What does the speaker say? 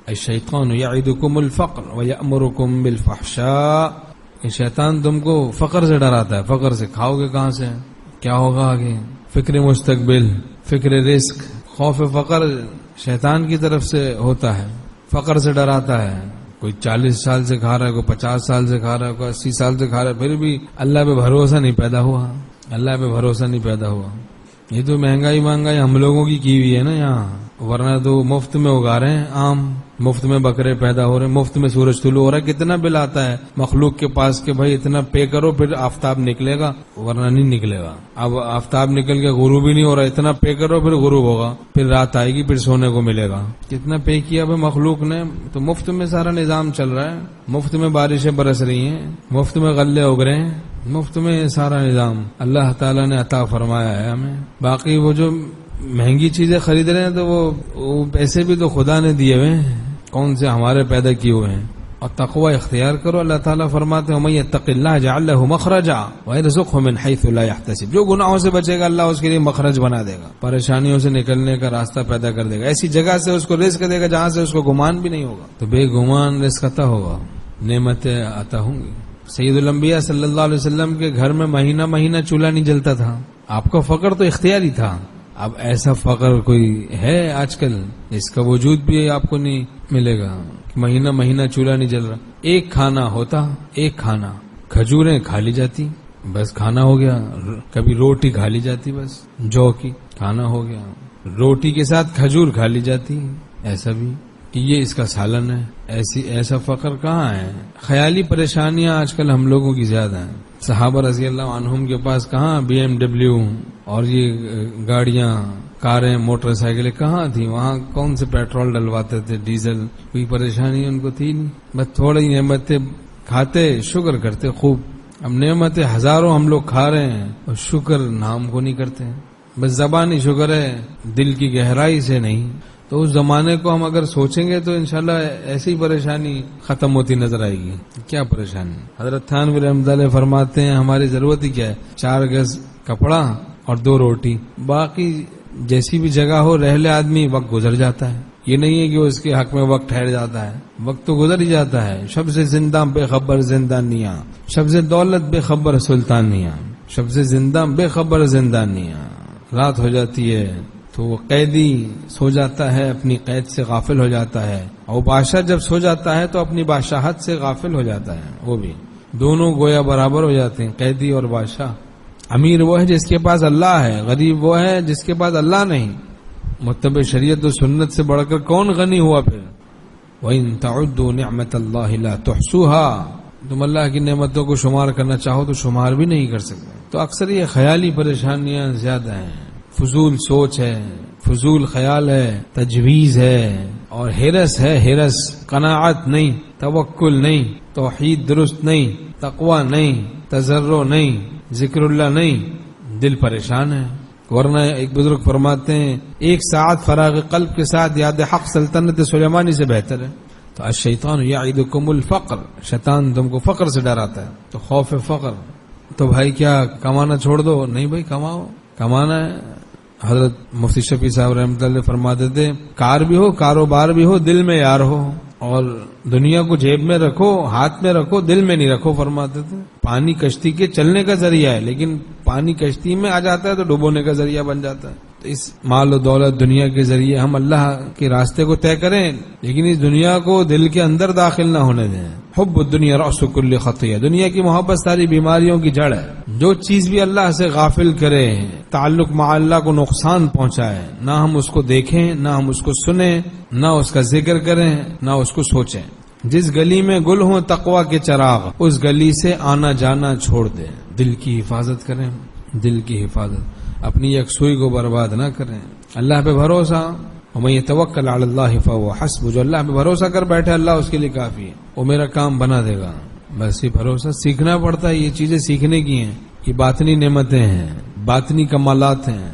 الشیطان یعدکم الفقر ویأمرکم بالفحشاء، شیطان تم کو فقر سے ڈراتا ہے. فقر سے کھاؤ گے کہاں سے، کیا ہوگا آگے، فکر مستقبل، فکر رزق. خوف فقر شیطان کی طرف سے ہوتا ہے، فقر سے ڈراتا ہے. کوئی 40 سال سے کھا رہا ہے، کوئی 50 سال سے کھا رہا ہے، کوئی 80 سال سے کھا رہا ہے، پھر بھی اللہ پہ بھروسہ نہیں پیدا ہوا، اللہ پہ بھروسہ نہیں پیدا ہوا. یہ تو مہنگائی ہم لوگوں کی ہوئی ہے نا یہاں، ورنہ تو مفت میں اگا رہے ہیں آم، مفت میں بکرے پیدا ہو رہے ہیں، مفت میں سورج طلوع ہو رہا ہے. کتنا بل آتا ہے مخلوق کے پاس کہ بھائی اتنا پے کرو پھر آفتاب نکلے گا، ورنہ نہیں نکلے گا. اب آفتاب نکل کے غروب ہی نہیں ہو رہا، اتنا پے کرو پھر غروب ہوگا، پھر رات آئے گی، پھر سونے کو ملے گا. کتنا پے کیا بھائی مخلوق نے. تو مفت میں سارا نظام چل رہا ہے، مفت میں بارشیں برس رہی ہیں، مفت میں غلے اگ رہے ہیں، مفت میں سارا نظام اللہ تعالیٰ نے عطا فرمایا ہے ہمیں. باقی وہ جو مہنگی چیزیں خرید رہے ہیں تو وہ پیسے بھی تو خدا نے دیے ہوئے ہیں، کون سے ہمارے پیدا کیے ہوئے ہیں. اور تقوی اختیار کرو. اللہ تعالیٰ فرماتے ہیں وَمَن يَتَّقِ اللَّهَ يَجْعَل لَّهُ مَخْرَجًا وَيَرْزُقْهُ مِنْ حَيْثُ لَا يَحْتَسِبُ. جو گناہوں سے بچے گا اللہ اس کے لیے مخرج بنا دے گا، پریشانیوں سے نکلنے کا راستہ پیدا کر دے گا، ایسی جگہ سے اس کو رزق دے گا جہاں سے اس کو گمان بھی نہیں ہوگا. تو بے گمان رزق عطا ہوگا، نعمتیں عطا ہوں گی. سید الانبیاء صلی اللہ علیہ وسلم کے گھر میں مہینہ مہینہ چولہا نہیں جلتا تھا. آپ کا فقر تو اختیاری تھا. اب ایسا فقر کوئی ہے آج کل اس کا وجود بھی آپ کو نہیں ملے گا. مہینہ مہینہ چولہا نہیں جل رہا. ایک کھانا ہوتا، ایک کھانا، کھجوریں کھا لی جاتی، بس کھانا ہو گیا. کبھی روٹی کھا لی جاتی، بس جو کی کھانا ہو گیا. روٹی کے ساتھ کھجور کھا لی جاتی. ایسا بھی کہ یہ اس کا سالن ہے. ایسا فقر کہاں ہے. خیالی پریشانیاں آج کل ہم لوگوں کی زیادہ ہیں. صحابہ رضی اللہ عنہم کے پاس کہاں BMW اور یہ گاڑیاں، کاریں، موٹر سائیکلیں کہاں تھیں. وہاں کون سے پیٹرول ڈلواتے تھے، ڈیزل. کوئی پریشانی ان کو تھی نہیں، بس تھوڑی نعمتیں کھاتے، شکر کرتے خوب. اب نعمتیں ہزاروں ہم لوگ کھا رہے ہیں اور شکر نام کو نہیں کرتے. بس زبانی شکر ہے، دل کی گہرائی سے نہیں. تو اس زمانے کو ہم اگر سوچیں گے تو انشاءاللہ ایسی پریشانی ختم ہوتی نظر آئے گی. کیا پریشانی. حضرت تھانوی رحمۃ اللہ فرماتے ہیں ہماری ضرورت ہی کیا ہے، 4 گز کپڑا اور 2 روٹی. باقی جیسی بھی جگہ ہو رہ لے آدمی، وقت گزر جاتا ہے. یہ نہیں ہے کہ اس کے حق میں وقت ٹھہر جاتا ہے، وقت تو گزر ہی جاتا ہے. شب سے زندہ بے خبر زندانیاں، شب سے دولت بے خبر سلطانیاں، شب سے زندہ بے خبر زندانیاں. رات ہو جاتی ہے تو وہ قیدی سو جاتا ہے، اپنی قید سے غافل ہو جاتا ہے، اور بادشاہ جب سو جاتا ہے تو اپنی بادشاہت سے غافل ہو جاتا ہے. وہ بھی دونوں گویا برابر ہو جاتے ہیں، قیدی اور بادشاہ. امیر وہ ہے جس کے پاس اللہ ہے، غریب وہ ہے جس کے پاس اللہ نہیں. متبع شریعت و سنت سے بڑھ کر کون غنی ہوا پھر. وَإِن تَعُدُّوا نِعْمَةَ اللَّهِ لَا تُحْصُوهَا. تم اللہ کی نعمتوں کو شمار کرنا چاہو تو شمار بھی نہیں کر سکتے. تو اکثر یہ خیالی پریشانیاں زیادہ ہیں، فضول سوچ ہے، فضول خیال ہے، تجویز ہے اور ہرس ہے. ہرس، قناعت نہیں، توکل نہیں، توحید درست نہیں، تقوی نہیں، تضرع نہیں، ذکر اللہ نہیں. دل پریشان ہے. ورنہ ایک بزرگ فرماتے ہیں 1 ساعت فراغ قلب کے ساتھ یاد حق سلطنت سلیمانی سے بہتر ہے. تو الشیطان یعدکم الفقر، شیطان تم کو فقر سے ڈراتا ہے. تو خوف فقر. تو بھائی کیا کمانا چھوڑ دو؟ نہیں بھائی، کماؤ، کمانا ہے. حضرت مفتی شفیع صاحب رحمۃ اللہ فرماتے تھے کار بھی ہو، کاروبار بھی ہو، دل میں یار ہو. اور دنیا کو جیب میں رکھو، ہاتھ میں رکھو، دل میں نہیں رکھو. فرماتے تھے پانی کشتی کے چلنے کا ذریعہ ہے، لیکن پانی کشتی میں آ جاتا ہے تو ڈبونے کا ذریعہ بن جاتا ہے. تو اس مال و دولت دنیا کے ذریعے ہم اللہ کے راستے کو طے کریں، لیکن اس دنیا کو دل کے اندر داخل نہ ہونے دیں. حب الدنیا رأس کل خطیہ. دنیا کی محبت ساری بیماریوں کی جڑ ہے. جو چیز بھی اللہ سے غافل کرے، تعلق مع اللہ کو نقصان پہنچائے، نہ ہم اس کو دیکھیں، نہ ہم اس کو سنیں، نہ اس کا ذکر کریں، نہ اس کو سوچیں. جس گلی میں گل ہوں تقوی کے چراغ، اس گلی سے آنا جانا چھوڑ دیں. دل کی حفاظت کریں، دل کی حفاظت. اپنی یکسوئی کو برباد نہ کریں. اللہ پہ بھروسہ. وَمَن يَتَوَكَّلْ عَلَى اللَّهِ فَهُوَ حَسْبُهُ. جو اللہ پہ بھروسہ کر بیٹھے اللہ اس کے لیے کافی ہے، وہ میرا کام بنا دے گا. بس یہ بھروسہ سیکھنا پڑتا ہے. یہ چیزیں سیکھنے کی ہیں. یہ باطنی نعمتیں ہیں، باطنی کمالات ہیں.